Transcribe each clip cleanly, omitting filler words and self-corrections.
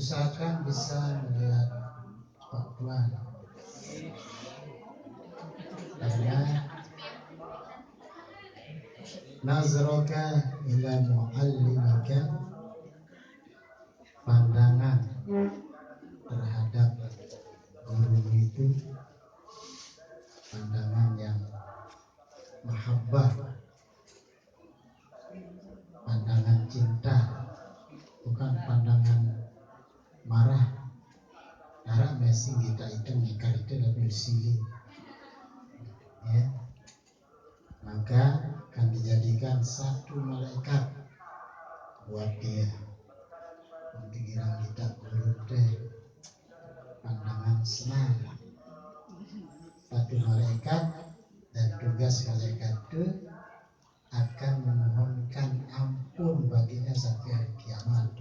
usahakan bisa melihat Pak Tuan, karena nazraka ila muallimika, pandangan terhadap guru itu pandangan yang mahabbah, pandangan cinta, bukan pandangan marah. Karena masih kita itu nikah itu lebih silih, ya. Maka akan dijadikan satu malaikat buat dia. Pikiran kita urut deh, pandangan senang. Satu malaikat, dan tugas malaikat itu akan memohonkan ampun baginya sampai hari kiamat.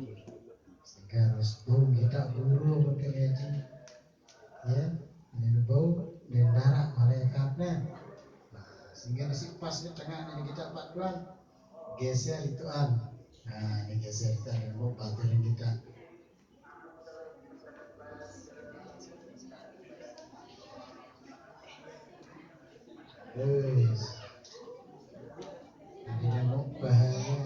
Sehingga harus kita guru berkenaji, ya, bau darah malaikatnya. Sehingga si pas di tengah ini kita Pak Tuan geser itu an. Nah, ini geser kita dan mau baturin kita. Terus jadi mau bahaya.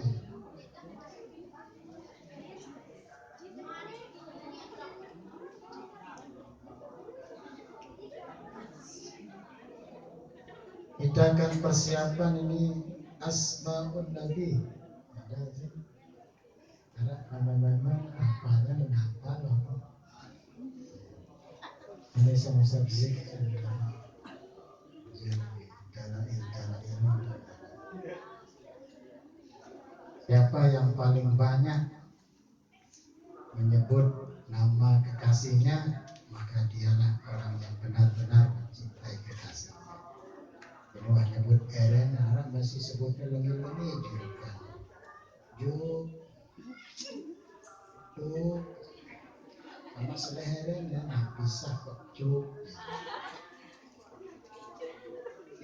Kita akan persiapan ini Asmaul Nabi. Ada sih. Ada nama apanya mengapa loh. Ini sama subjek. Siapa yang paling banyak menyebut nama kekasihnya, maka dialah orang yang benar-benar mencintai kekasihnya. Jadi wah nyebut Eren, orang masih sebutnya lagi-lagi juga. Juk, sama seleheren ya, nah pisah kok Juk.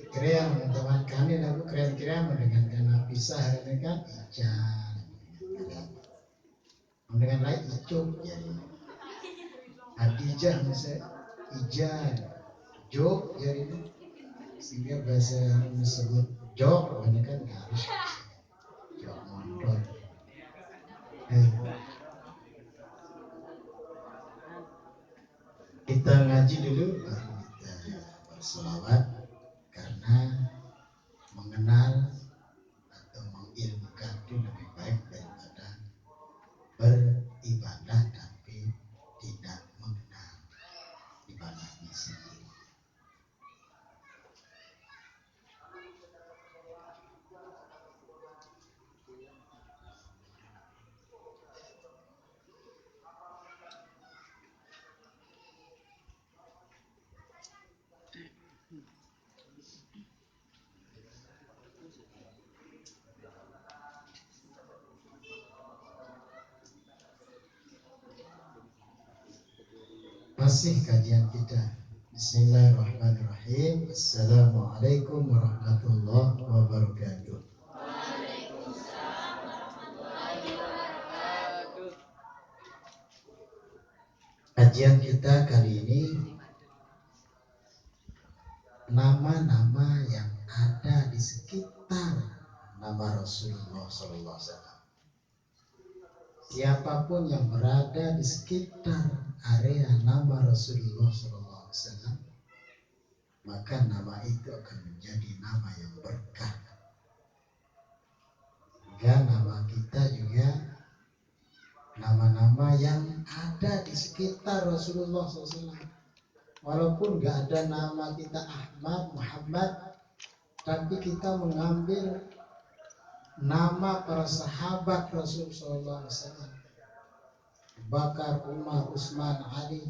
Keren teman kami lalu keren-keren dengan karena pisah ini kan Ican, dengan lain Icuk jadi Adijah misalnya Ijan, Jok jadi sehingga bahasa yang disebut Jok banyak kan harus Jok motor. Kita ngaji dulu baru kita berselawat, karena mengenal atau mengilmukan itu lebih baik daripada beribadah tapi tidak mengenal ibadahnya sendiri. Masih kajian kita. Bismillahirrahmanirrahim. Assalamualaikum warahmatullahi wabarakatuh. Waalaikumsalam warahmatullahi wabarakatuh. Kajian kita kali ini nama-nama yang ada di sekitar nama Rasulullah SAW. Siapapun yang berada di sekitar area nama Rasulullah SAW, maka nama itu akan menjadi nama yang berkah. Hingga nama kita juga nama-nama yang ada di sekitar Rasulullah SAW. Walaupun gak ada nama kita Ahmad, Muhammad, tapi kita mengambil nama para sahabat Rasulullah SAW, Bakar, Umar, Utsman, Ali,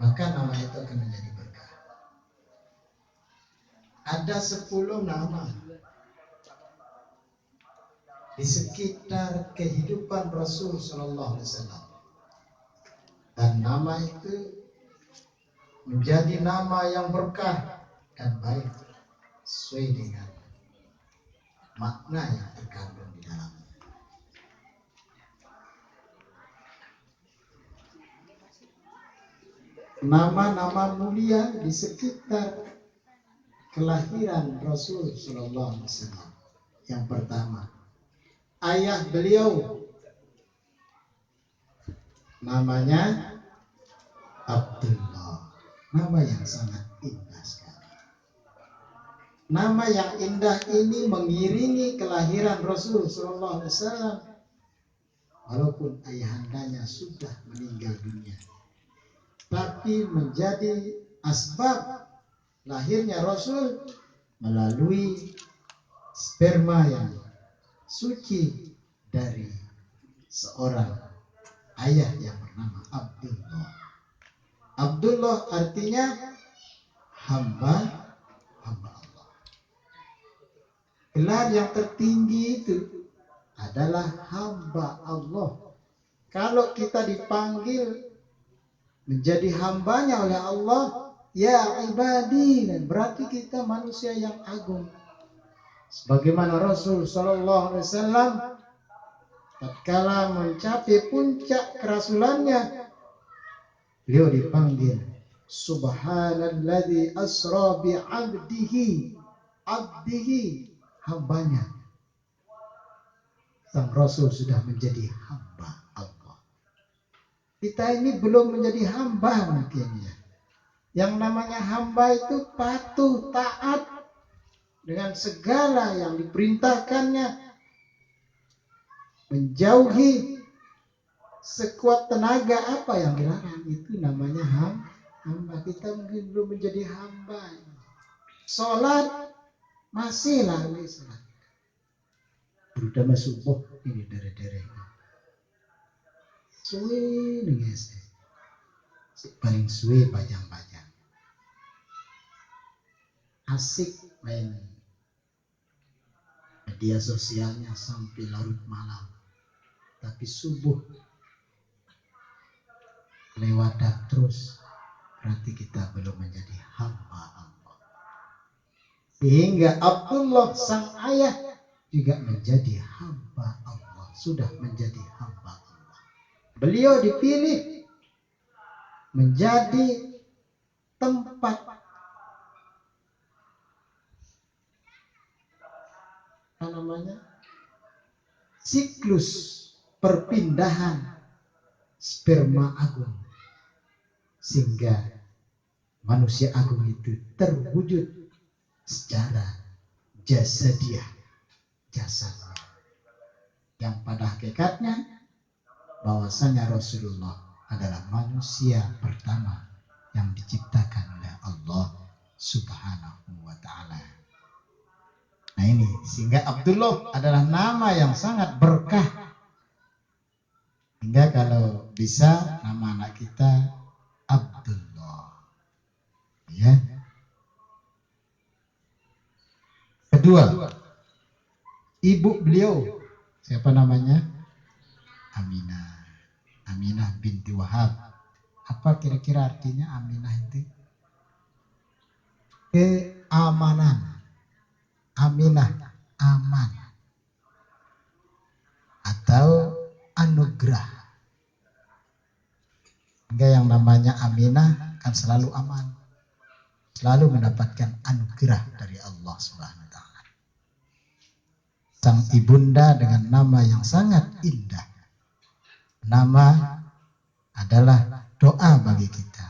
maka nama itu akan menjadi berkah. Ada 10 nama di sekitar kehidupan Rasul Sallallahu Alaihi Wasallam, dan nama itu menjadi nama yang berkah dan baik sesuai dengan makna yang terkandung di dalamnya. nama-nama mulia di sekitar kelahiran Rasul Sallallahu Alaihi Wasallam. Yang pertama, ayah beliau namanya Abdullah, nama yang sangat indah sekali. Nama yang indah ini mengiringi kelahiran Rasul Sallallahu Alaihi Wasallam, walaupun ayahandanya sudah meninggal dunia, tapi menjadi asbab lahirnya Rasul melalui sperma yang suci dari seorang ayah yang bernama Abdullah. Abdullah artinya hamba Allah. Gelar yang tertinggi itu adalah hamba Allah. Kalau kita dipanggil menjadi hambanya oleh Allah, ya ibadi, berarti kita manusia yang agung. Sebagaimana Rasul Sallallahu Alaihi Wasallam tatkala mencapai puncak kerasulannya, beliau dipanggil Subhanalladzi asra bi abdihi, hambanya. Sang Rasul sudah menjadi hamba Allah. Kita ini belum menjadi hamba mungkin ya. Yang namanya hamba itu patuh, taat dengan segala yang diperintahkannya, menjauhi sekuat tenaga apa yang dilarang. Itu namanya hamba. Kita mungkin belum menjadi hamba. Sholat masih lali sholat, terutama subuh ini dere-dere suwe nih guys, paling suwe bajang-bajang, asik main media sosialnya sampai larut malam, tapi subuh lewat terus, berarti kita belum menjadi hamba Allah. Sehingga Abdullah sang ayah juga menjadi hamba Allah, sudah menjadi hamba Allah. Beliau dipilih menjadi tempat siklus perpindahan sperma agung, sehingga manusia agung itu terwujud secara jasadiah, jasadnya, yang pada hakikatnya bahwasanya Rasulullah adalah manusia pertama yang diciptakan oleh Allah Subhanahu wa ta'ala. Nah ini, sehingga Abdullah adalah nama yang sangat berkah. Hingga kalau bisa nama anak kita Abdullah. Ya. Kedua, ibu beliau siapa namanya? Aminah. Aminah binti Wahab. Apa kira-kira artinya Aminah itu? Keamanan. Aminah, aman, atau anugerah. Hingga yang namanya Aminah kan selalu aman, selalu mendapatkan anugerah dari Allah Subhanahu wa ta'ala. Sang ibunda dengan nama yang sangat indah. Nama adalah doa bagi kita.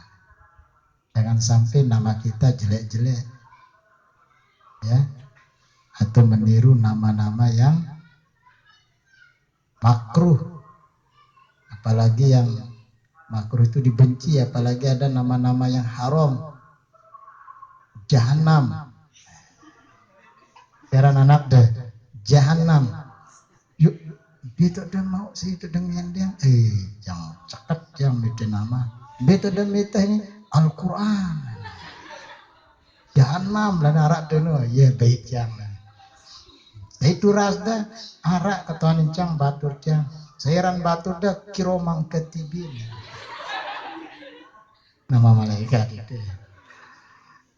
Jangan sampai nama kita jelek-jelek, ya, atau meniru nama-nama yang makruh. Apalagi yang makruh itu dibenci, apalagi ada nama-nama yang haram. Jahanam. Sekarang anak deh, Jahanam. Yuk, dia tak ada mau sih itu dengan dia. Jangan cakap jangan itu nama. Beto dan meta ini Al-Quran. Jahanam dan arak deno, ya baik jangan. Itu rasda arak ketuan encang batur cang. Sairan batur dah kiromang ketibin. Nama malaikat itu.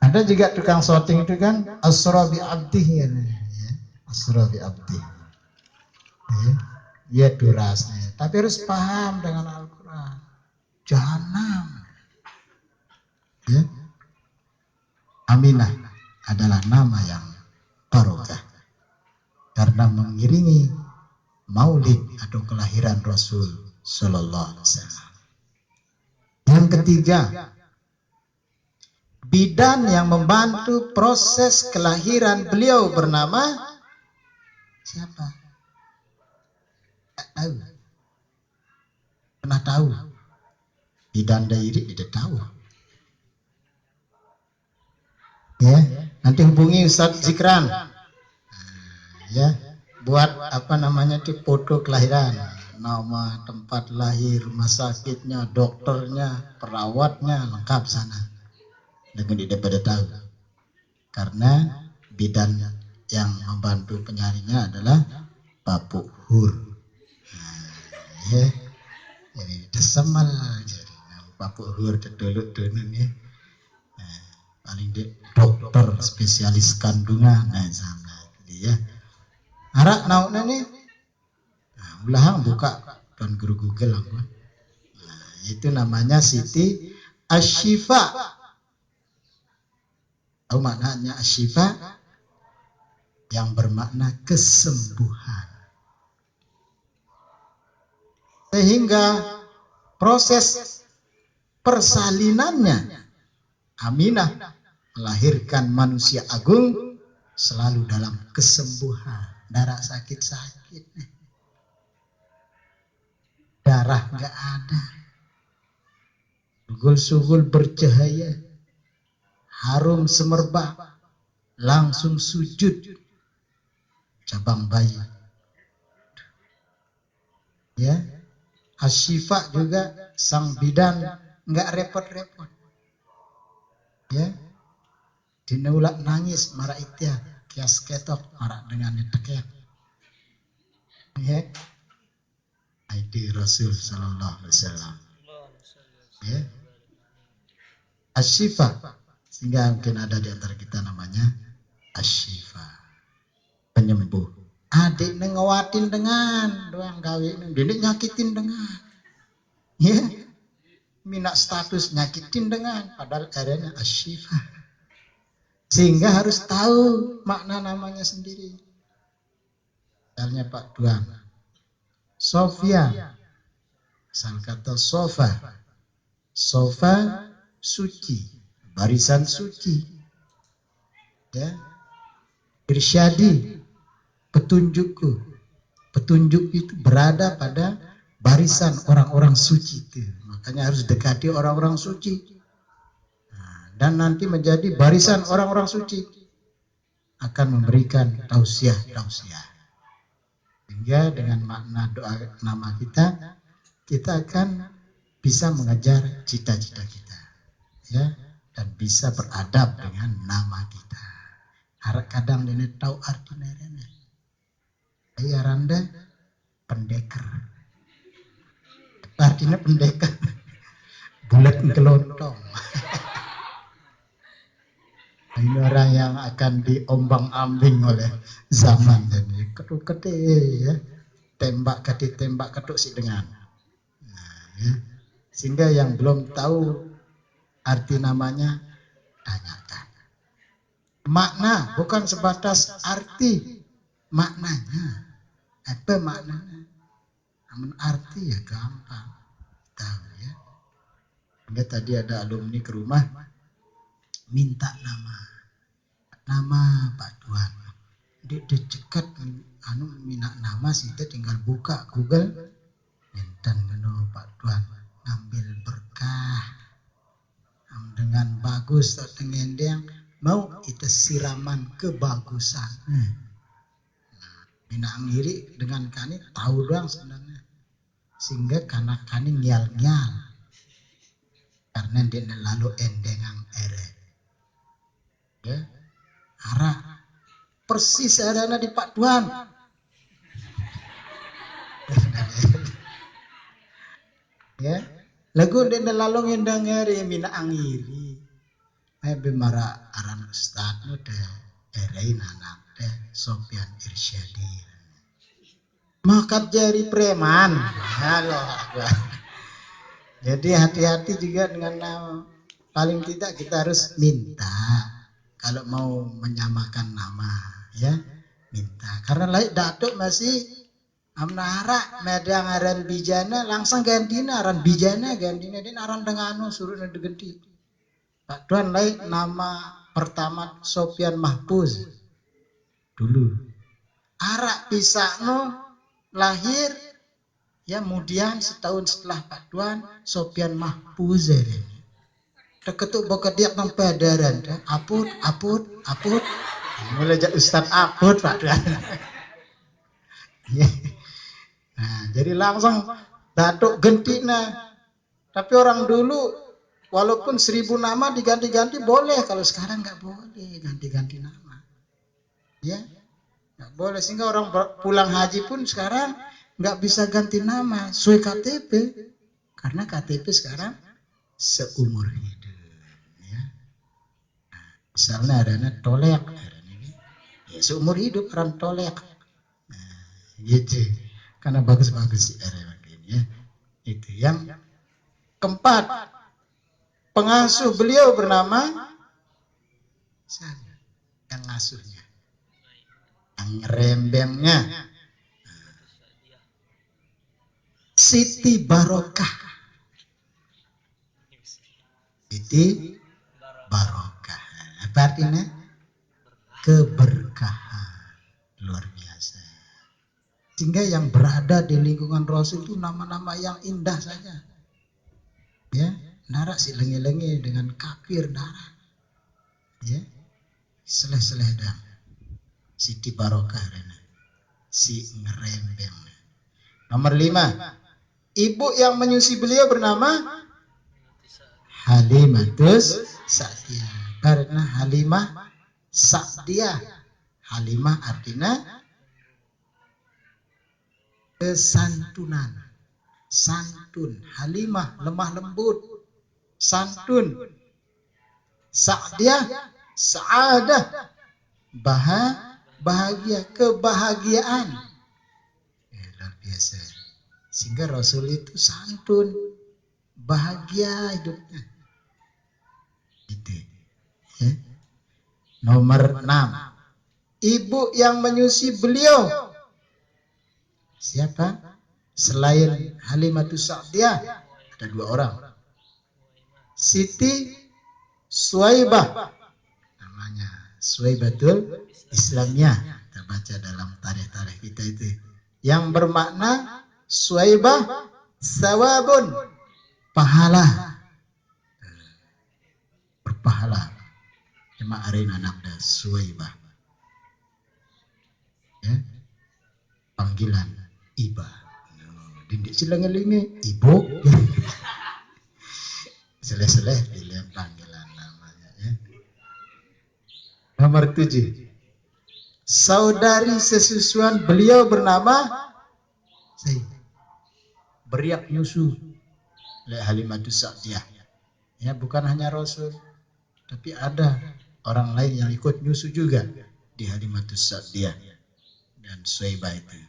Ada juga tukang shooting itu kan asra bi abdihi ya. Asra bi abdi. Ya durasnya. Tapi harus paham dengan Al-Quran. Jahanam. Ya. Aminah adalah nama yang barokah karena mengiringi maulid atau kelahiran Rasul Sallallahu Alaihi Wasallam. Yang ketiga, bidan yang membantu proses kelahiran beliau bernama siapa? Tak tahu. Pernah tahu? Bidan Dairi tidak tahu. Ya, nanti hubungi Ustaz Zikran. Ya, buat apa namanya itu foto kelahiran, nama, tempat lahir, rumah sakitnya, dokternya, perawatnya lengkap sana. Dengan tidak pada tahu. Karena bidan yang membantu penyarinya adalah Bapak Hur. Ya, jadi desemal jadi Bapak Hur terdelut denen ya. Paling dokter spesialis kandungan nah sama ya. Arak nauknya nih. Nah, ulahang buka dan guru Google aku. Nah, itu namanya Siti Asyifa. Tahu maknanya Asyifa? Yang bermakna kesembuhan. Sehingga proses persalinannya Aminah melahirkan manusia agung selalu dalam kesembuhan. Darah sakit-sakit. Darah nggak ada. Sugul-sugul bercahaya. Harum semerbak. Langsung sujud. Cabang bayi. Ya. Asyifa juga sang bidan nggak repot-repot. Ya. Dinulak nangis marah itia. Kias ketok marah dengan tekek. Ya. Aidi Rasul Sallallahu Alaihi Wasallam. Ya. Asyifa. Sehingga mungkin ada di antara kita namanya Asyifa. Penyembuh. Adik nengawatin dengan doang gawe ini nyakitin dengan. Ya. Minak status nyakitin dengan padahal akhirnya Asyifa. Sehingga harus tahu makna namanya sendiri. Misalnya Pak Duan. Sofia. Asal kata sofa. Sofa suci. Barisan suci. Ya. Irsyadi. Petunjukku. Petunjuk itu berada pada barisan orang-orang suci itu. Makanya harus dekati orang-orang suci. Nah, dan nanti menjadi barisan orang-orang suci. Akan memberikan tausiah-tausiah. Sehingga dengan makna doa nama kita akan bisa mengejar cita-cita kita. Ya, dan bisa beradab dengan nama kita. Harap kadang ini tahu artinya. Ya randa pendekar. Artinya pendekar. Bulat kelontong. Ini orang yang akan diombang-ambing oleh zaman ini. Ketuk-ketik ya. Tembak ketuk si dengan. Nah, ya. Sehingga yang belum tahu arti namanya tanyakan. Makna bukan sebatas arti, maknanya. Apa maknanya? Namun arti ya gampang. Tahu ya. Hingga tadi ada alumni ke rumah minta nama Pak Tuan. Dia cekat minta nama sih tinggal buka Google. Minta Pak Tuan ngambil berkah dengan bagus atau dengan mau itu siraman kebagusan. Minang iri dengan kani tahu doang sebenarnya. Sehingga karena kani nyal-nyal. Karena dia lalu endengang ere. Ya. Arah. Persis ada di Pak Tuan. Ya. Lagu dia lalu endang ere minang iri. Bimara aran ustad nu teh erein anak teh Sofyan Irsyadi. Makat jari preman. Halo. Jadi hati-hati juga dengan nama. paling tidak kita harus minta kalau mau menyamakan nama, ya minta. Karena lain datuk masih amnara medang aran bijana langsung gantina aran bijana gantina din aran dengano suruh negenti. Pak Tuan lain nama pertama Sofian Mahfuz dulu. Arak pisakno lahir ya kemudian setahun setelah Pak Tuan Sofian Mahfuz ketuk boket dia sampai daran aput mulai jadi Ustaz aput Pak Tuan. Nah, jadi langsung datuk gentina. Tapi orang dulu walaupun 1000 nama diganti-ganti boleh, kalau sekarang nggak boleh ganti-ganti nama. Ya, nggak boleh, sehingga orang pulang haji pun sekarang nggak bisa ganti nama sesuai KTP, karena KTP sekarang seumur hidup. Ya. Nah, misalnya adanya tolek, ya seumur hidup orang tolek. Nah, gitu. Karena bagus-bagus sih ya. Itu yang keempat. Pengasuh beliau bernama saya, yang ngasuhnya, yang ngerembengnya Siti Barokah. Siti Barokah. Apa artinya? Keberkahan. Luar biasa. Sehingga yang berada di lingkungan Rasul itu nama-nama yang indah saja. Ya, narak si lengi-lengi dengan kafir narak. Ya, seleh-seleh dah. Siti Barokah rena. Si ngerembeng. Nomor 5. Ibu yang menyusui beliau bernama Halimatus Sa'diyah. Karena Halimah Sa'diyah. Halimah artinya kesantunan. Santun. Halimah lemah lembut. Santun. Sa'diyah sa'adah. Bahagia, kebahagiaan. Luar biasa. Sehingga Rasul itu santun, bahagia hidupnya. Gitu. Ya. Nomor 6. Ibu yang menyusui beliau. Siapa? Selain Halimatus Sa'diyah, ada 2 orang. Siti Suwaibah. Namanya Suwaibatul Islamiyah. Kita baca dalam tarikh-tarikh kita itu. Yang bermakna Suwaibah sawabun, pahala. Berpahala. Cuma arin anak dah Suwaibah. Ya. Panggilan iba. Dindik silang-lingi ibu. Seleh-seleh pilih panggilan namanya. Ya. Nomor 7. Saudari sesusuan beliau bernama beriak nyusu oleh Halimatus Sa'diyah. Ya, bukan hanya Rasul, tapi ada orang lain yang ikut nyusu juga di Halimatus Sa'diyah dan Suwaibah itu.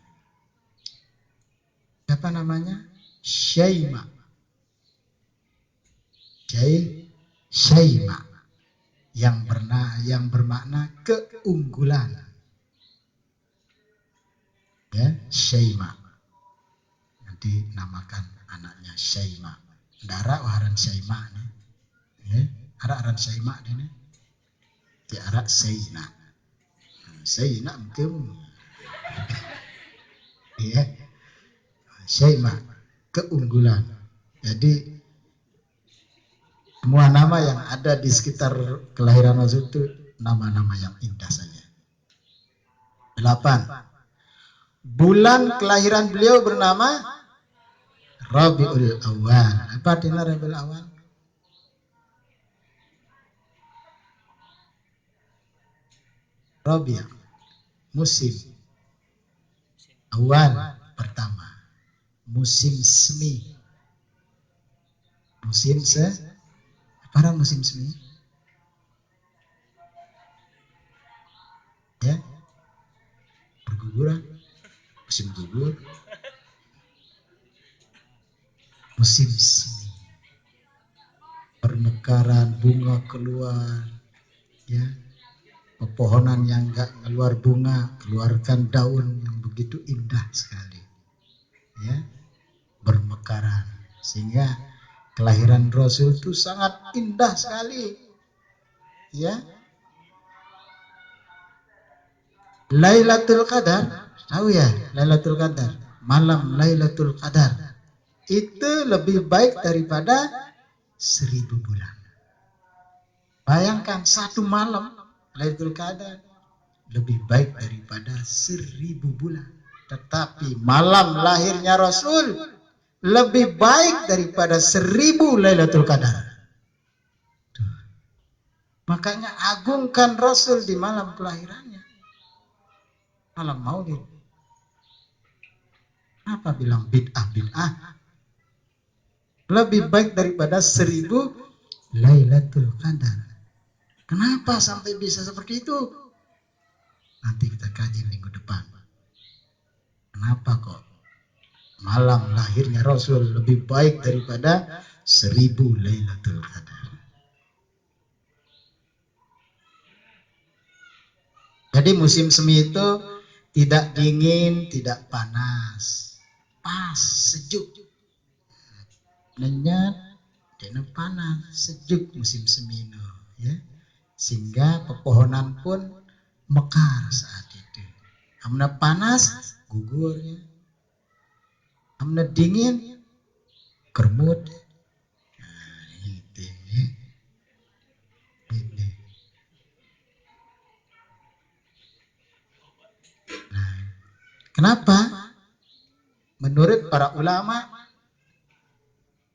Siapa namanya? Syaima. Syaima yang bermakna keunggulan. Ya, Syaima. Nanti namakan anaknya Syaima. Dara waran Syaima nih. Ya, aran Syaima ini. Di arak Sayyina. Sayyina mungkin. Ya. Syaima, keunggulan. Jadi semua nama yang ada di sekitar kelahiran Rasul itu nama-nama yang indah saja. 8. Bulan kelahiran beliau bernama Rabiul Awal. Apa artinya Rabiul Awal? Rabi' musim. Awal pertama. Musim semi. Musim para musim semi. Ya. Berguguran. Musim gugur. Musim semi. bermekaran, bunga keluar, ya, pepohonan yang enggak keluar bunga keluarkan daun yang begitu indah sekali, ya, bermekaran, sehingga kelahiran Rasul itu sangat indah sekali, ya. Lailatul Qadar, tahu ya, Lailatul Qadar, malam Lailatul Qadar itu lebih baik daripada 1000 bulan. Bayangkan satu malam Lailatul Qadar lebih baik daripada 1000 bulan. Tetapi malam lahirnya Rasul lebih baik daripada 1000 Lailatul Qadar. Makanya agungkan Rasul di malam kelahirannya, malam Maulid. Apa bilang bid'ah? Lebih baik daripada 1000 Lailatul Qadar. Kenapa sampai bisa seperti itu? Nanti kita kaji minggu depan. Kenapa kok malam lahirnya Rasul lebih baik daripada 1000 Lailatul Qadar? Jadi musim semi itu tidak dingin, tidak panas, pas, sejuk, nenyat, dan panas, sejuk musim semi itu, ya. Sehingga pepohonan pun mekar saat itu. Amna panas, gugur, ya. Amna dingin, kermut. Nah, itu, ya. Ini. Nah, kenapa? Menurut para ulama,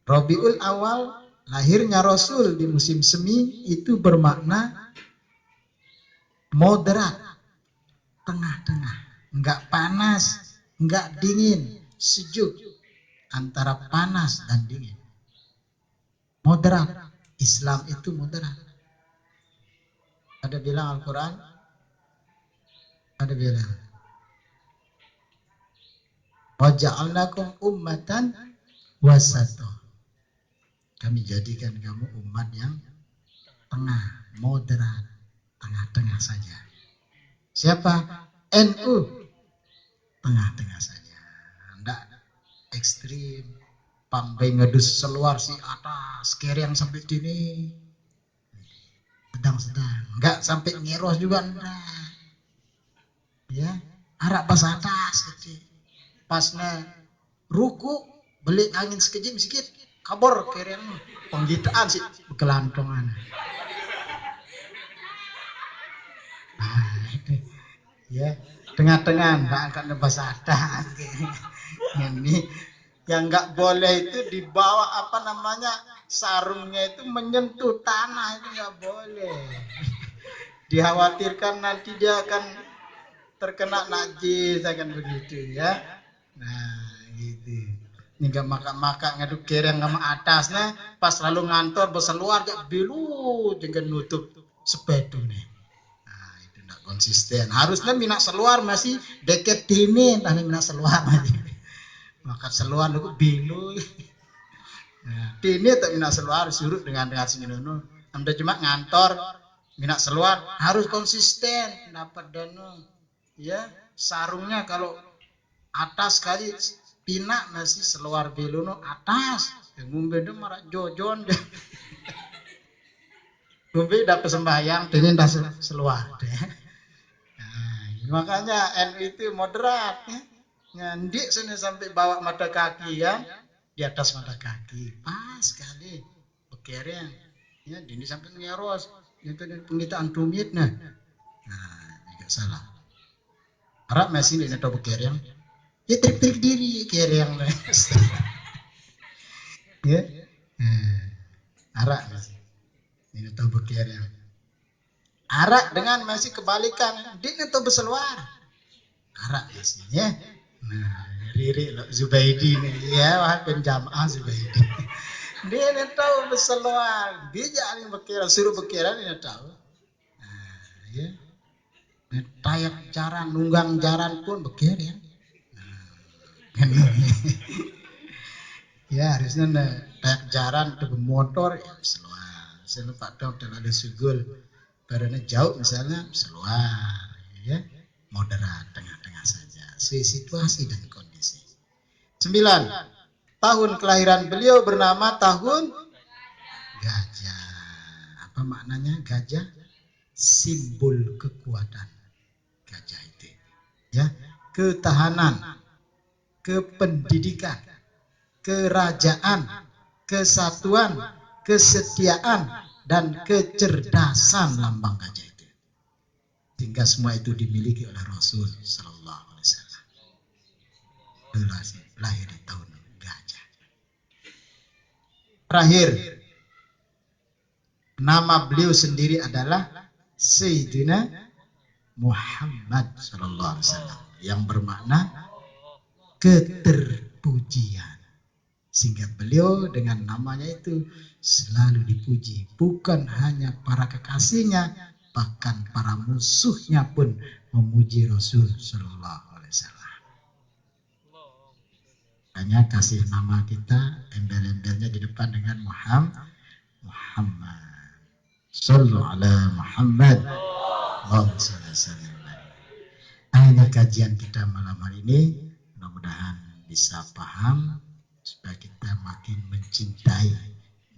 Rabiul Awal, lahirnya Rasul di musim semi itu bermakna moderat, tengah-tengah, enggak panas, enggak dingin, sejuk, antara panas dan dingin. Moderat. Islam itu moderat. Ada bilang Al-Quran, ada bilang waja'alnakum ummatan wasato. Kami jadikan kamu umat yang tengah, moderat, tengah-tengah saja. Siapa? NU, tengah-tengah saja. Enggak ekstrim, pambai ngedus seluar si atas, kereng sampai sini, sedang-sedang. Enggak sampai ngeros juga, enggak. Ya, arak pas atas gitu. Pasnya ruku, beli angin sekejip sedikit, kabur kereng penggitaan sih, kelantongan. Ya, tengah-tengah, enggak angkat nebas atas. Ini yang nggak boleh itu dibawa apa namanya, sarungnya itu menyentuh tanah, itu nggak boleh. Dikhawatirkan nanti dia akan terkena najis, akan begitu, ya. Nah gitu. Ini gak maka-maka ngaduk kereng sama atasnya, pas lalu ngantor berseluar jak bilu dengan nutup sepedu nih. Nah itu nggak konsisten. Harusnya minak seluar masih deket dini, tadi minak seluar masih. Maka seluar itu bilu. Nah, dini tak minak seluar surut dengan sini dulu. Anda cuma ngantor minak seluar harus konsisten dapat dano. Ya, sarungnya kalau atas kali pinak masih seluar bilu no atas. Ngombe itu marah jojon. Ngombe dapat sembahyang dengan dah seluar. Nah, makanya NU itu moderat, ya. Nyandik sini sampai bawa mata kaki, ya, di atas mata kaki, pas sekali, bekereng, ya, ini sampai ngeros, itu pengitaan tumit, nah juga salah. Arab masih ini tahu bekereng, ya trik-trik diri kereng, ya, Arab masih ini tahu bekereng. Arab dengan masih kebalikan, dia tahu berseluar, Arab masih, ya. Nah, Riri Zubaidi nih, ya, wah penjamaah Zubaidi. Dia ini tahu berseluar, bijak nih berkira, suruh berkira dia tahu. Nah, ya, tayak jaran, nunggang jaran pun berkira, ya. Ya harusnya tayak jaran itu motor, ya berseluar. Misalnya Pak Dok lalu sugul, badannya jauh misalnya seluar, ya, moderat, tengah-tengah saja. Situasi dan kondisi. 9. Tahun kelahiran beliau bernama tahun gajah. Apa maknanya gajah? Simbol kekuatan gajah itu. Ya, ketahanan, kependidikan, kerajaan, kesatuan, kesetiaan, dan kecerdasan lambang gajah itu. Sehingga semua itu dimiliki oleh Rasul Sallallahu Alaihi Wasallam. Lahir di tahun gajah. Terakhir, nama beliau sendiri adalah Sayyidina Muhammad Sallallahu Alaihi Wasallam, yang bermakna keterpujian. Sehingga beliau dengan namanya itu selalu dipuji. Bukan hanya para kekasihnya, bahkan para musuhnya pun memuji Rasul Sallallahu Alaihi Wasallam. Hanya kasih nama kita, embel-embelnya di depan dengan Muhammad. Sallu ala Muhammad. Allahumma shalli ala sayyidina. Ini kajian kita malam hari ini. Mudah-mudahan bisa paham supaya kita makin mencintai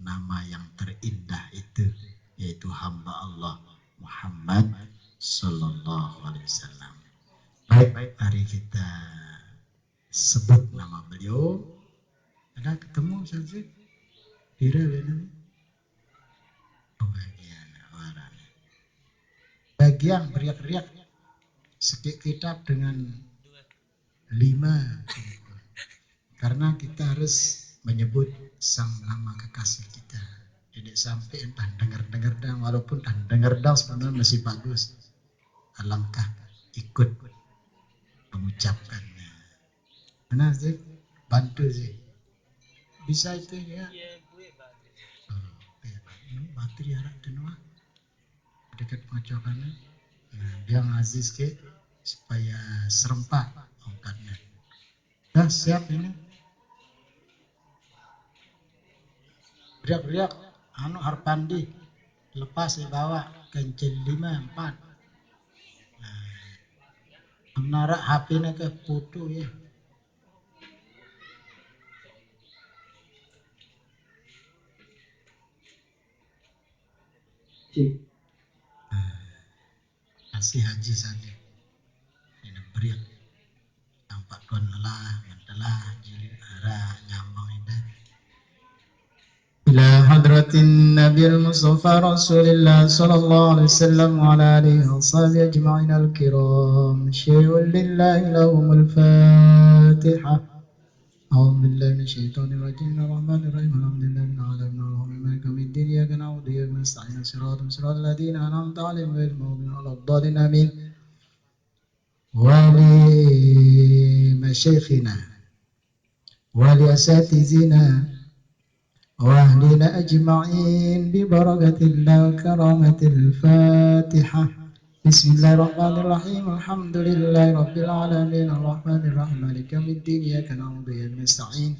nama yang terindah itu, yaitu hamba Allah Muhammad Sallallahu Alaihi Wasallam. Baik, mari kita sebut nama beliau. Ada ketemu saja? Kira ini? Bagian beriak-riak sekik kitab dengan 5, karena kita harus menyebut sang nama kekasih kita. Tidak sampai entah dengar-dengar dang, walaupun dengar dang sebenarnya masih bagus. Alangkah ikut mengucapkannya. Mana sih? Bantu sih. Bisa itu ya? Bateri harap tenua. Dekat pengacokannya. Nah, biar aziz ke supaya serempak ongkatnya. Dah siap ini. Riak-riak anu Harpandi lepas dibawa kencil 5 4. Nah, menarak HP-nya ke foto ya. Kasih haji saja. Ini beriak. Nampak kon lelah, mentelah, jilid arah, nyambang ini. إلى حضرة النبي المصطفى رسول الله صلى الله عليه وسلم وعلى آله وصحبه أجمعين الكرام. شيء لله لهم الفاتحة. أعوذ بالله من الشيطان الرجيم الرحمن الرحيم الحمد لله رب العالمين الرحمن مالك يوم الدين إياك نعبد وإياك نستعين صراط الذين أنعمت عليهم غير المغضوب عليهم ولا الضالين آمين. ولمشايخنا ولأساتذتنا وأهلنا أجمعين ببركة الله وكرامة الفاتحة. بسم الله الرحمن الرحيم الحمد لله رب العالمين الرحمن الرحيم مالك يوم الدين إياك نعبد وإياك نستعين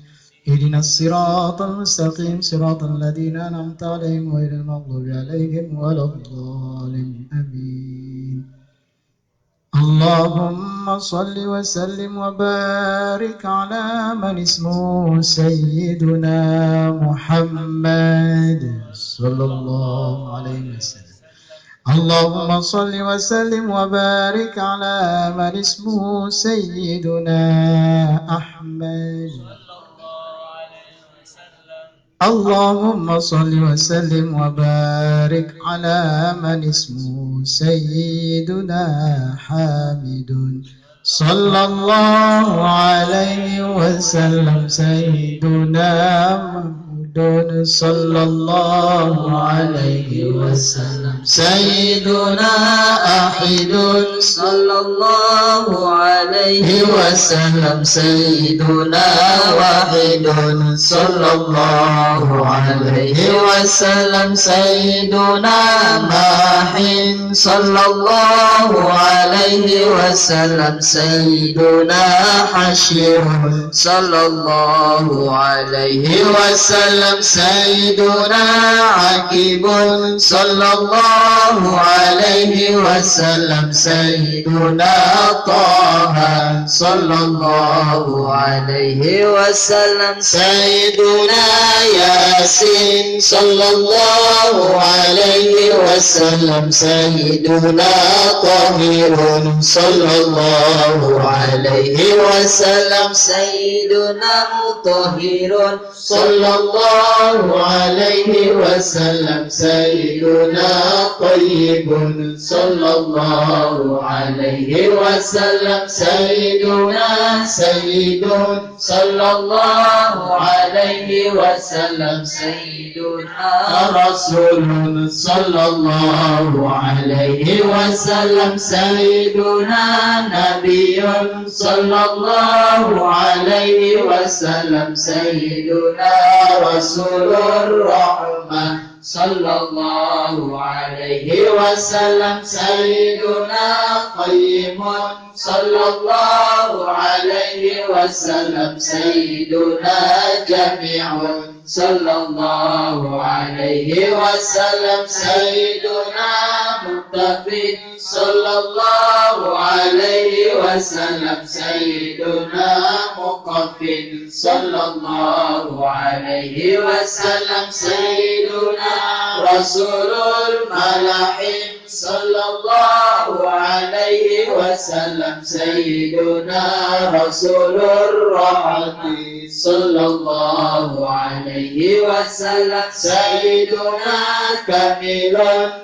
اهدنا الصراط المستقيم صراط الذين أنعمت عليهم غير المغضوب عليهم ولا الضالين آمين. اللهم صل وسلم وبارك على من اسمه سيدنا محمد صلى الله عليه وسلم. اللهم صل وسلم وبارك على من اسمه سيدنا أحمد. اللهم صل وسلم وبارك على من اسمه سيدنا حامد صلى الله عليه وسلم. سيدنا محمد صلى الله عليه وسلم. سيدنا أحد صلى الله عليه وسلم. سيدنا واحد صلى الله عليه وسلم. سيدنا ماحٍ صلى الله عليه وسلم. سيدنا حشير صلى الله عليه وسلم. وسلم سيدنا عقيب صلى الله عليه وسلم سيدنا طه صلى الله عليه وسلم سيدنا ياسين صلى الله عليه وسلم سيدنا طاهر صلى الله عليه وسلم سيدنا مطهر صلى الله عليه وسلم سيدنا طيب صلى الله عليه وسلم سيدنا سيد صلى الله عليه وسلم سيدنا رسول صلى الله عليه وسلم سيدنا نبي صلى الله عليه وسلم سيدنا رسول الرحمة صلى الله عليه وسلم سيدنا قيم صلى الله عليه وسلم سيدنا جميع صلى الله عليه وسلم سيدنا متقي صلى الله عليه وسلم سيدنا مقفل صلى الله عليه وسلم سيدنا رسول الملاحم صلى الله عليه وسلم سيدنا رسول الرحمة صلى الله عليه وسلم سيدنا كامل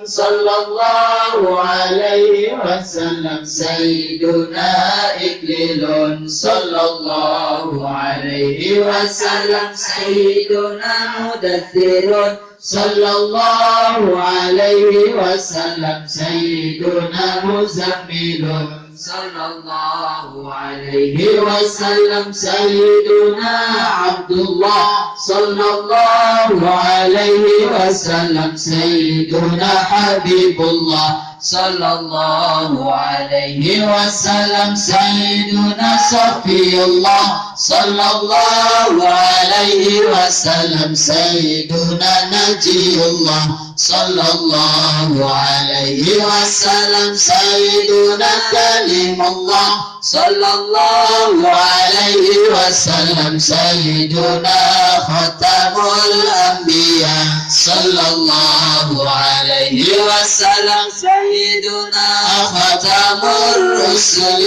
صلى الله عليه وسلم سيدنا إكليل صلى الله عليه وسلم سيدنا مدثر صلى الله عليه وسلم سيدنا مزمل صلى الله عليه وسلم سيدنا عبد الله صلى الله عليه وسلم سيدنا حبيب الله صلى الله عليه وسلم سيدنا صفي الله صلى الله عليه وسلم سيدنا نجي الله صلى الله عليه وسلم سيدنا كلم الله صلى الله عليه وسلم سيدنا ختم الأنبياء صلى الله عليه وسلم سيدنا ختم الرسل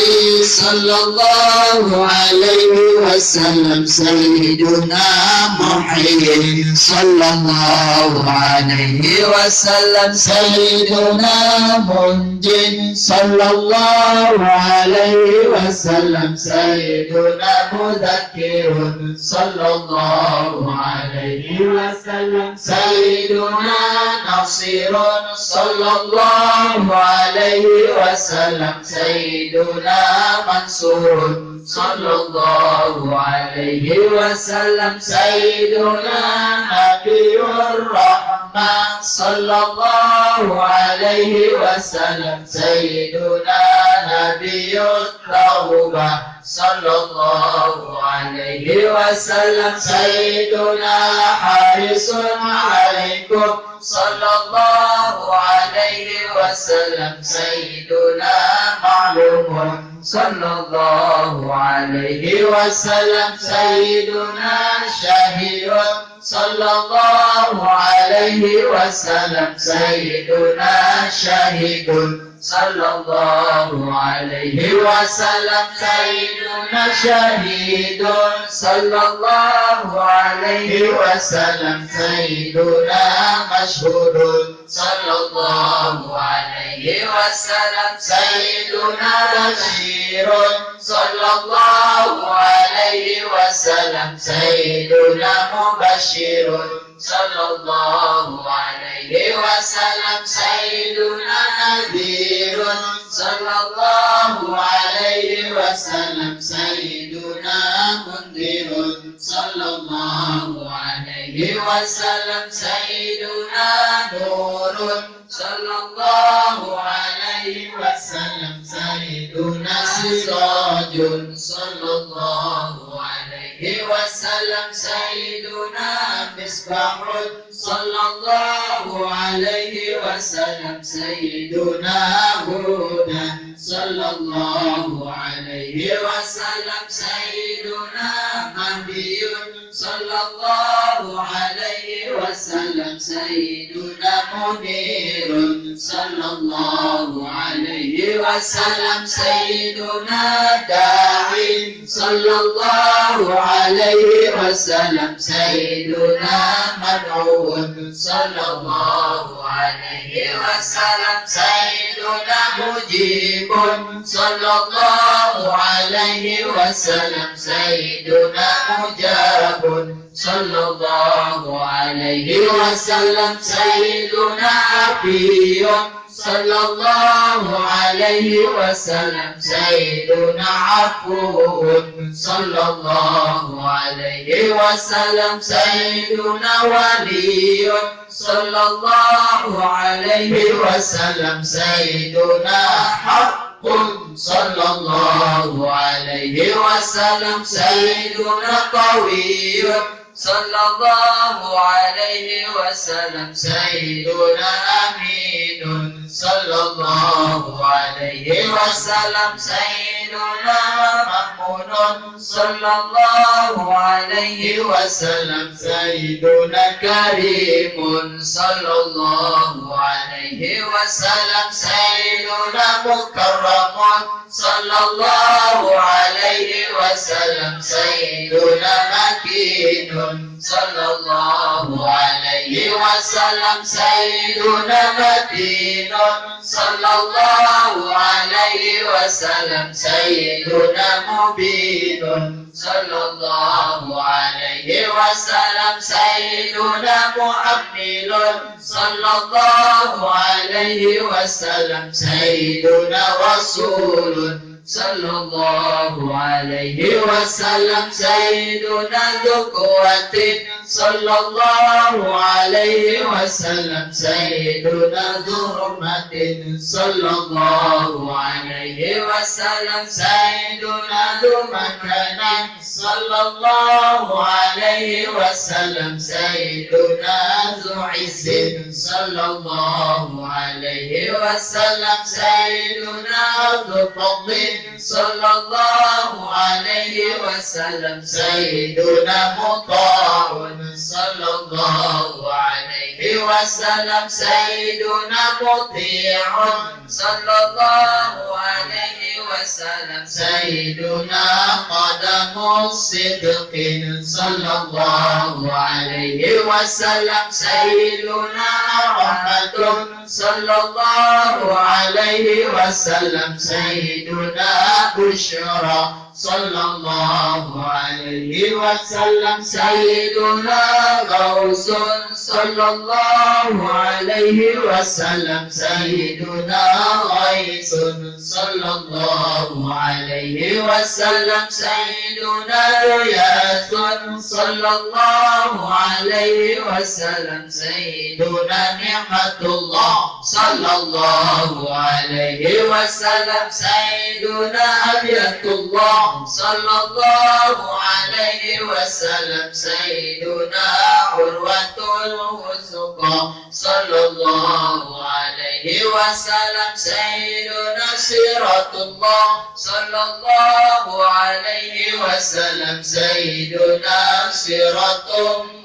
صلى الله عليه وسلم سيدنا محيي صلى الله عليه وسلم سيدنا منجي صلى الله عليه وسلم سيدنا مذكر صلى الله عليه وسلم سيدنا نصير صلى الله عليه وسلم سيدنا منصور صلى الله عليه وسلم سيدنا نبي الرحمة صلى الله عليه وسلم سيدنا نبي التوبة صلى الله عليه وسلم سيدنا حارس عليكم صلى الله عليه وسلم سيدنا معلوم صلى الله عليه وسلم سيدنا شهيد صلى الله عليه وسلم سيدنا شهيد صلى الله عليه وسلم سيدنا شهيد صلى الله عليه وسلم سيدنا مشهود صلى الله عليه وسلم سيدنا بشير صلى الله عليه وسلم سيدنا مبشر صلى الله عليه وسلم سيدنا نذير صلى الله عليه وسلم سيدنا منذر صلى الله عليه وسلم سيدنا نور صلى الله عليه وسلم سيدنا سراج صلى الله عليه وسلم سيدنا مسك مصباح صلى الله عليه وسلم سيدنا هدى صلى الله عليه وسلم سيدنا مهدي صلى الله عليه وسلم سيدنا منير صلى الله عليه وسلم سيدنا داعي صلى الله عليه وسلم سيدنا مدعو صلى الله عليه وسلم سيدنا مجيب صلى الله عليه وسلم سيدنا مجاب صلى الله عليه وسلم سيدنا عفي صلى الله عليه وسلم سيدنا عفو صلى الله عليه وسلم سيدنا ولي صلى الله عليه وسلم سيدنا حق صلى الله عليه وسلم سيدنا قوي صلى الله عليه وسلم سيدنا أمين صلى الله عليه وسلم سيدنا مأمون صلى الله عليه وسلم سيدنا كريم صلى الله عليه وسلم سيدنا مكرم صلى الله عليه وسلم سيدنا مكين صلى الله عليه وسلم سيدنا متين صلى الله عليه وسلم سيدنا مبين صلى الله عليه وسلم سيدنا مؤمل صلى الله عليه وسلم سيدنا رسول صلى الله عليه وسلم سيدنا ذو قوة صلى الله عليه وسلم سيدنا ذو حرمة صلى الله عليه وسلم سيدنا ذو مكانة صلى الله عليه وسلم سيدنا ذو عز صلى الله عليه وسلم سيدنا ذو فضل صلى الله عليه وسلم سيدنا مطاع صلى الله عليه وسلم سيدنا مطيع صلى الله عليه وسلم سيدنا قدم الصدق صلى الله عليه وسلم سيدنا رحمة صلى الله عليه وسلم سيدنا بشرى صلى الله عليه وسلم سيدنا غوث صلى الله عليه وسلم سيدنا غيث صلى الله عليه وسلم سيدنا غياث صلى الله عليه وسلم سيدنا نعمة الله صلى الله عليه وسلم سيدنا أبية الله صلى الله عليه وسلم سيدنا عروة الوثقى صلى الله عليه وسلم سيدنا سيرة الله صلى الله عليه وسلم سيدنا صراط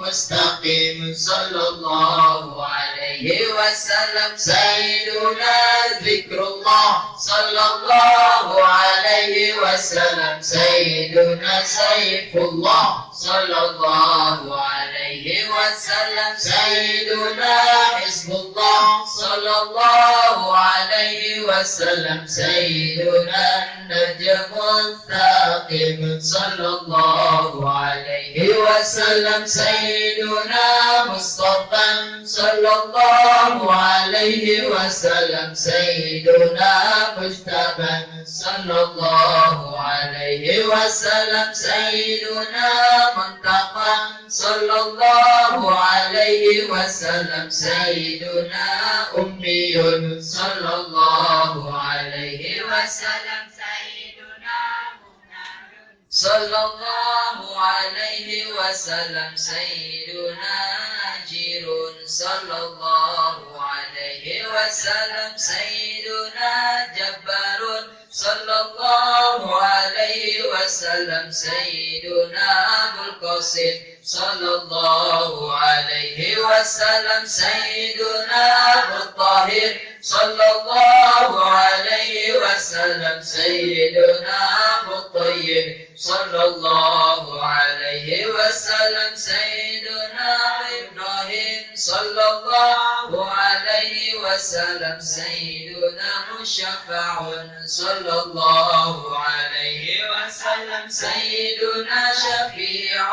مستقيم صلى الله عليه وسلم سيدنا ذكر الله صلى الله عليه وسلم سيدنا سيف الله صلى الله عليه وسلم سيدنا حزب الله صلى الله عليه وسلم سيدنا النجم الثاقب صلى الله عليه وسلم سيدنا مصطفى صلى الله عليه وسلم سيدنا مجتبى صلى الله عليه وسلم سيدنا منتقى صلى الله عليه وسلم سيدنا أمي صلى الله عليه وسلم سيدنا صلى الله عليه وسلم سيدنا ماجر صلى الله عليه وسلم سيدنا جبار صلى الله عليه وسلم سيدنا أبو القاسم صلى الله عليه وسلم سيدنا أبو الطاهر صلى الله عليه وسلم سيدنا أبو الطيب صلى الله عليه وسلم سيدنا إبراهيم صلى الله عليه وسلم سيدنا مشفع صلى الله عليه وسلم سيدنا شفيع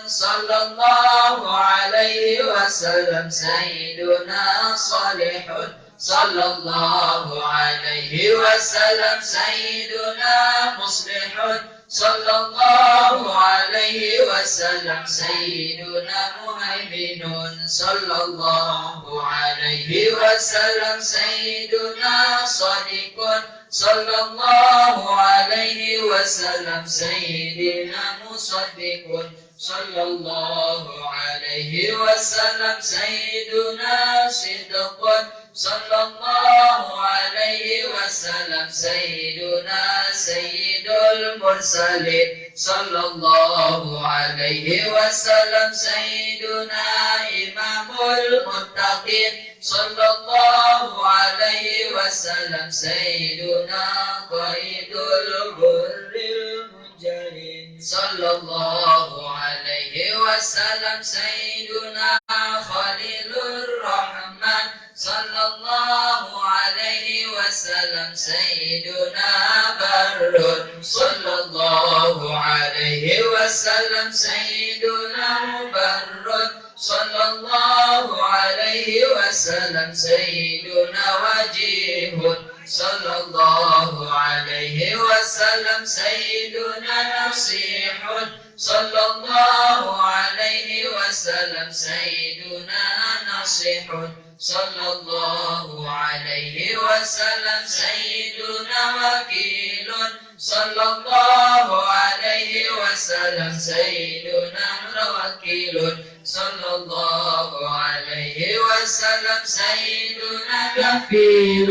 صلى الله عليه وسلم سيدنا صالح صلى الله عليه وسلم سيدنا مصلح صلى الله عليه وسلم سيدنا مهيمن صلى الله عليه وسلم سيدنا صادق صلى الله عليه وسلم سيدنا مصدق صلى الله عليه وسلم سيدنا صدق صلى الله عليه وسلم سيدنا سيد المرسلين صلى الله عليه وسلم سيدنا إمام المتقين صلى الله عليه وسلم سيدنا قائد الغر المنجلين صلى الله عليه وسلم سيدنا خليل الرحمن صلى الله عليه وسلم سيدنا بر صلى الله عليه وسلم سيدنا مبر صلى الله عليه وسلم سيدنا وجيه صلى الله عليه وسلم سيدنا نصيح صلى الله عليه وسلم سيدنا نصيح صلى الله عليه وسلم سيدنا وكيل صلى الله عليه وسلم سيدنا وكيل صلى الله عليه وسلم سيدنا كفيل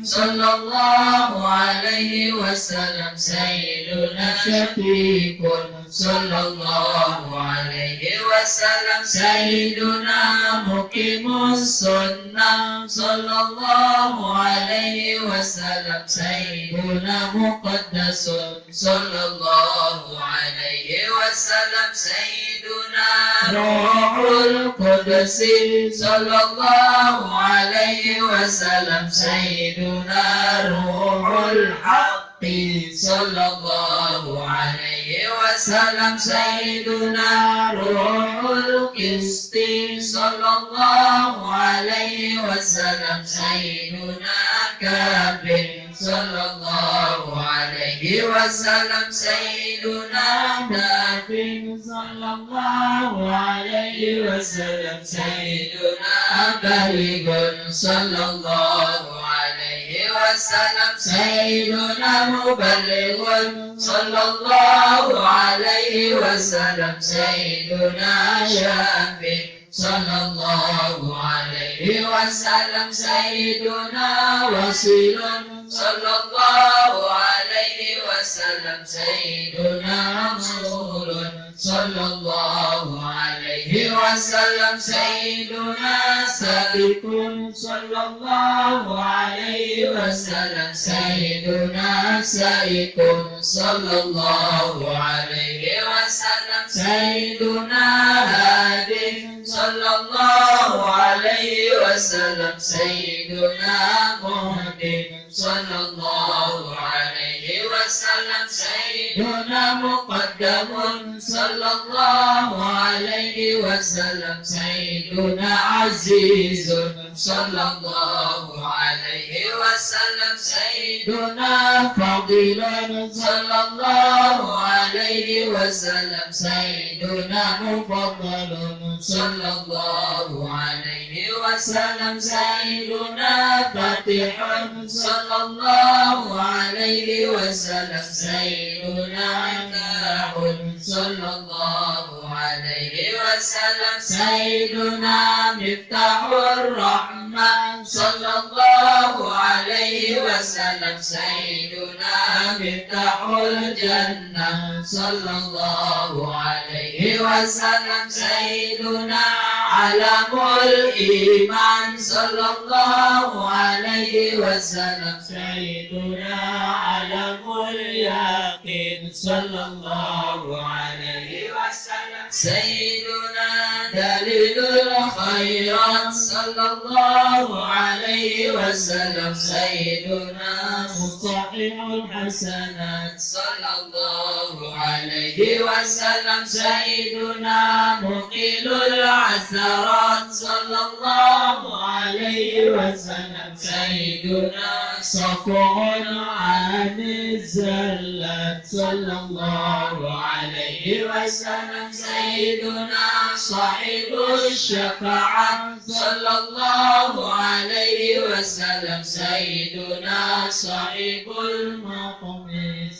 صلى الله عليه وسلم سيدنا شفيق صلى الله عليه وسلم سيدنا مقيم السنة صلى الله عليه وسلم سيدنا مقدس صلى الله عليه وسلم سيدنا روح القدس صلى الله عليه وسلم سيدنا روح الحق صلى الله عليه وسلم سيدنا روح القسط صلى الله عليه وسلم سيدنا كامل صلى الله عليه وسلم سيدنا نافع صلى الله عليه وسلم سيدنا بليغ صلى الله عليه وسلم سيدنا مبلغ صلى الله عليه وسلم سيدنا شافع صلى الله عليه وسلم سيدنا وصيل صلى الله عليه وسلم سيدنا رسول صلى الله عليه وسلم سيدنا سابق صلى الله عليه وسلم سيدنا سائق صلى الله عليه وسلم سيدنا هادي صلى الله عليه وسلم سيدنا مهدي صلى الله عليه وسلم سيدنا مقدم صلى الله عليه وسلم سيدنا عزيز صلى الله عليه وسلم سيدنا فضيل صلى الله عليه وسلم سيدنا مفضل صلى الله عليه وسلم سيدنا فاتح صلى الله عليه وسلم سيدنا عتاق صلى الله عليه وسلم وسلم سيدنا مفتاح الرحمة صلى الله عليه وسلم سيدنا مفتاح الجنة صلى الله عليه وسلم سيدنا علم الإيمان صلى الله عليه وسلم سيدنا علم اليقين صلى الله عليه وسلم سيدنا دليل الخيرات صلى الله عليه وسلم سيدنا مصطحب الحسنات صلى الله عليه وسلم سيدنا مقيل العثرات صلى الله عليه وسلم سيدنا صفو عن الزلات صلى الله عليه وسلم سيدنا صاحب الشفاعة صلى الله عليه وسلم سيدنا صاحب المقام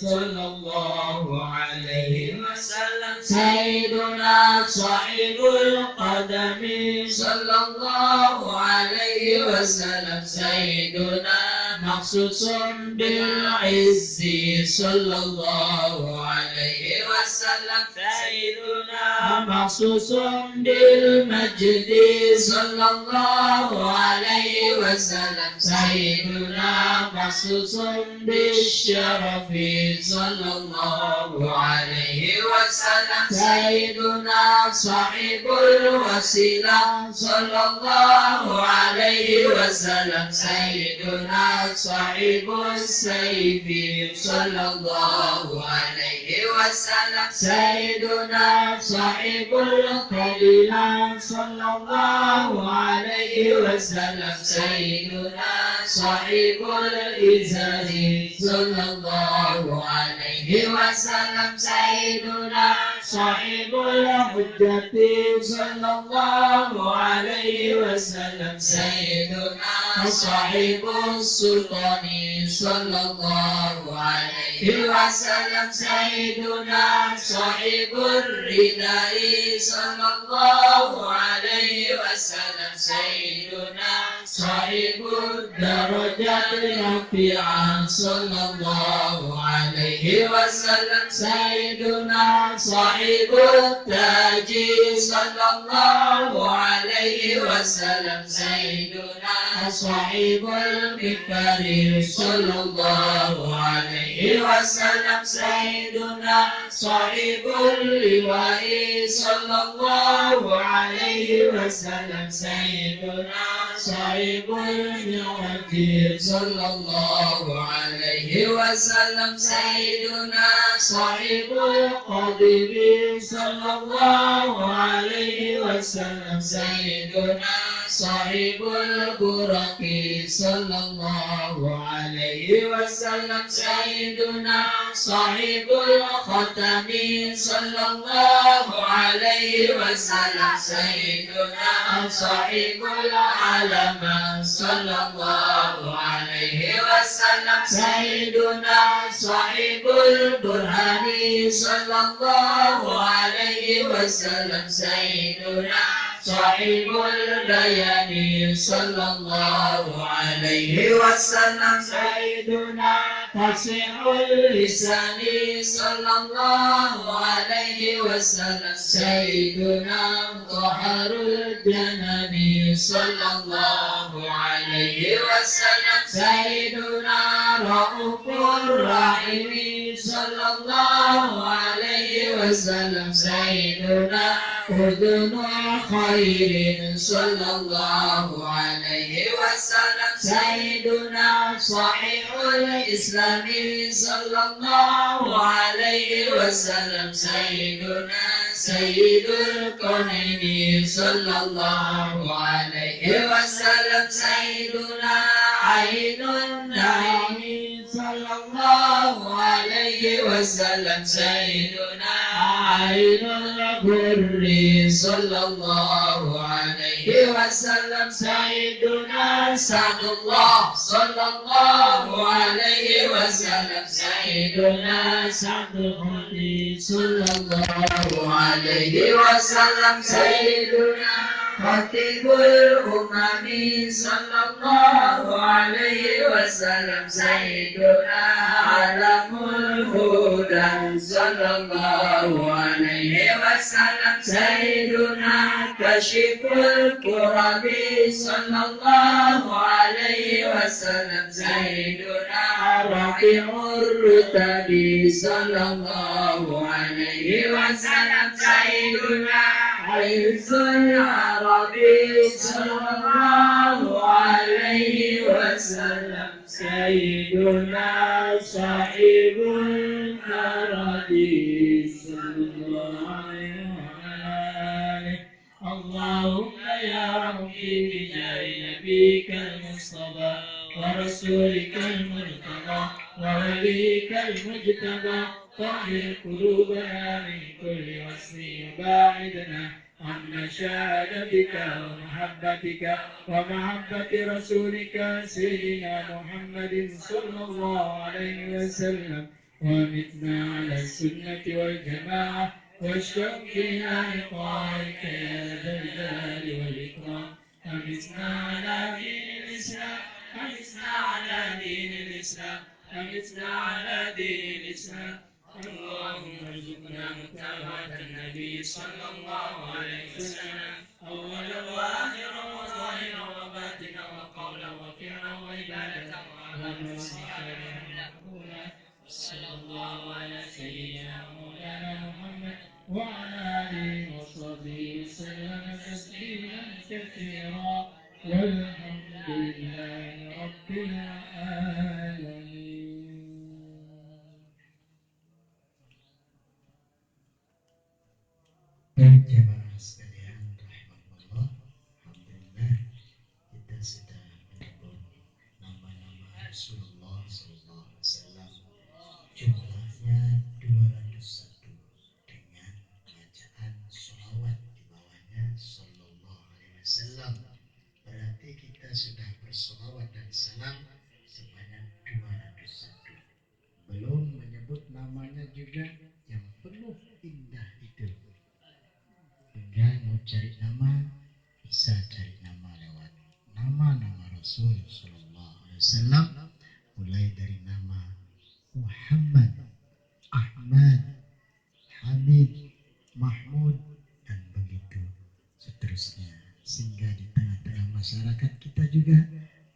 صلى الله عليه وسلم سيدنا صاحب القدم صلى الله عليه وسلم سيدنا مخصوص بالعز صلى الله عليه وسلم سيدنا مخصوص بالمجد صلى الله عليه وسلم سيدنا مخصوص بالشرف صلى الله عليه وسلم سيدنا صاحب الوسيلة صلى الله عليه وسلم سيدنا صاحب السيف صلى الله عليه وسلم سيدنا صاحب القبيلة صلى الله عليه وسلم سيدنا صاحب الإزار صلى الله عليه وسلم سيدنا صاحب الحجة صلى الله عليه وسلم سيدنا صاحب السلطان صلى الله عليه وسلم سيدنا صاحب الرداء صلى الله عليه وسلم سيدنا صاحب الدرجات الرفيعة صلى الله عليه وسلم سيدنا صاحب التاج صلى الله عليه وسلم سيدنا صاحب المنبر صلى الله عليه وسلم سيدنا صاحب اللواء صلى الله عليه وسلم سيدنا صاحب المعرج صلى الله عليه وسلم سيدنا صاحب القدر صلى الله عليه وسلم سيدنا صاحب البرق صلى الله عليه وسلم سيدنا صاحب الختم صلى الله عليه وسلم سيدنا صاحب العلم صلى الله عليه وسلم سيدنا صاحب البرهان صلى الله عليه وسلم سيدنا صاحب البيان صلى الله عليه وسلم سيدنا فصيح اللسان صلى الله عليه وسلم سيدنا طهر الجنان صلى الله عليه وسلم سيدنا رؤوف الرحيم صلى الله عليه وسلم سيدنا أذن خير صلى الله عليه وسلم سيدنا صحيح الإسلام صلى الله عليه وسلم سيدنا سيد الكونين صلى الله عليه وسلم سيدنا عين النعيم صلى الله عليه وسلم سيدنا عين الغر صلى الله عليه وسلم سيدنا سعد الله صلى الله عليه وسلم سيدنا سعد الله صلى الله عليه وسلم سيدنا خطيب الأمم صلى الله عليه وسلم سيدنا علم الهدى صلى الله عليه وسلم سيدنا كشف الكرب صلى الله عليه وسلم سيدنا رفيع الرتب صلى الله عليه وسلم سيدنا عز العربي صلى الله عليه وسلم سيدنا صاحب الكرم صلى الله عليه وسلم. اللهم يا ربي بجاه نبيك المصطفى ورسولك المرتضى ووليك المجتبى طهر قلوبنا من كل وصف وباعدنا عن مشاهدتك ومحبتك ومحبة رسولك سيدنا محمد صلى الله عليه وسلم ومتنا على السنة والجماعة والشوق إلى لقائك يا ذا الجلال والإكرام. أمتنا على دين الإسلام أمتنا على دين الإسلام أمتنا على دين الإسلام. اللهم ارزقنا متابعة النبي صلى الله عليه وسلم أولا وآخرا وظاهرا وباطنا وقولا وفعلا وعبادة وعملا صالحا مقبولا. صلى الله على سيدنا مولانا محمد وعلى آله وصحبه وسلم تسليما كثيرا والحمد لله رب العالمين. Jemaah sekalian rahmatullah, alhamdulillah kita sudah menyebut nama-nama Rasulullah sallallahu alaihi wasallam, jumlahnya 201 dengan bacaan sholawat di bawahnya sallallahu alaihi wasallam. Berarti kita sudah bersolawat dan salam sebanyak 201. Belum menyebut namanya juga yang penuh indah itu. Hingga mau cari nama, bisa cari nama lewat nama-nama Rasul sallallahu alaihi wasallam, mulai dari nama Muhammad, Ahmad, Hamid, Mahmud, dan begitu seterusnya. Sehingga di tengah-tengah masyarakat kita juga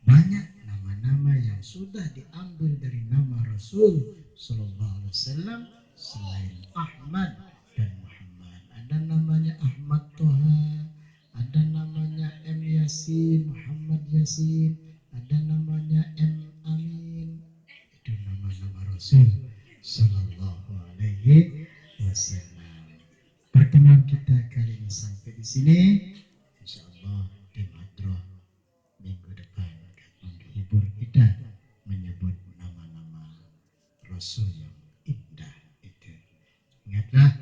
banyak nama-nama yang sudah diambil dari nama Rasul sallallahu alaihi wasallam selain Ahmad dan Muhammad. Ada namanya Ahmad Toha, ada namanya M Yasin, Muhammad Yasin, ada namanya M Amin. Itu nama-nama Rasul sallallahu alaihi wasallam. Pertemuan kita kali ini sampai di sini. Insyaallah tim Hadroh minggu depan akan menghibur kita menyebut nama-nama Rasul yang indah itu. Ingatlah,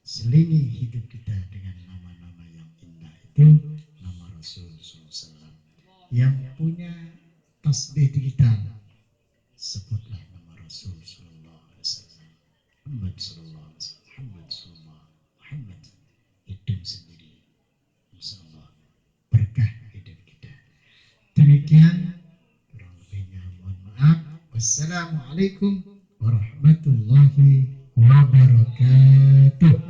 selingi hidup kita dengan nama-nama yang indah itu, nama Rasul SAW. Yang punya tasbih digital, sebutlah nama Rasul SAW. Muhammad SAW, Muhammad SAW, Muhammad. Hidup sendiri, insyaallah berkah hidup kita. Demikian, kurang lebihnya mohon maaf. Wassalamualaikum warahmatullahi wabarakatuh.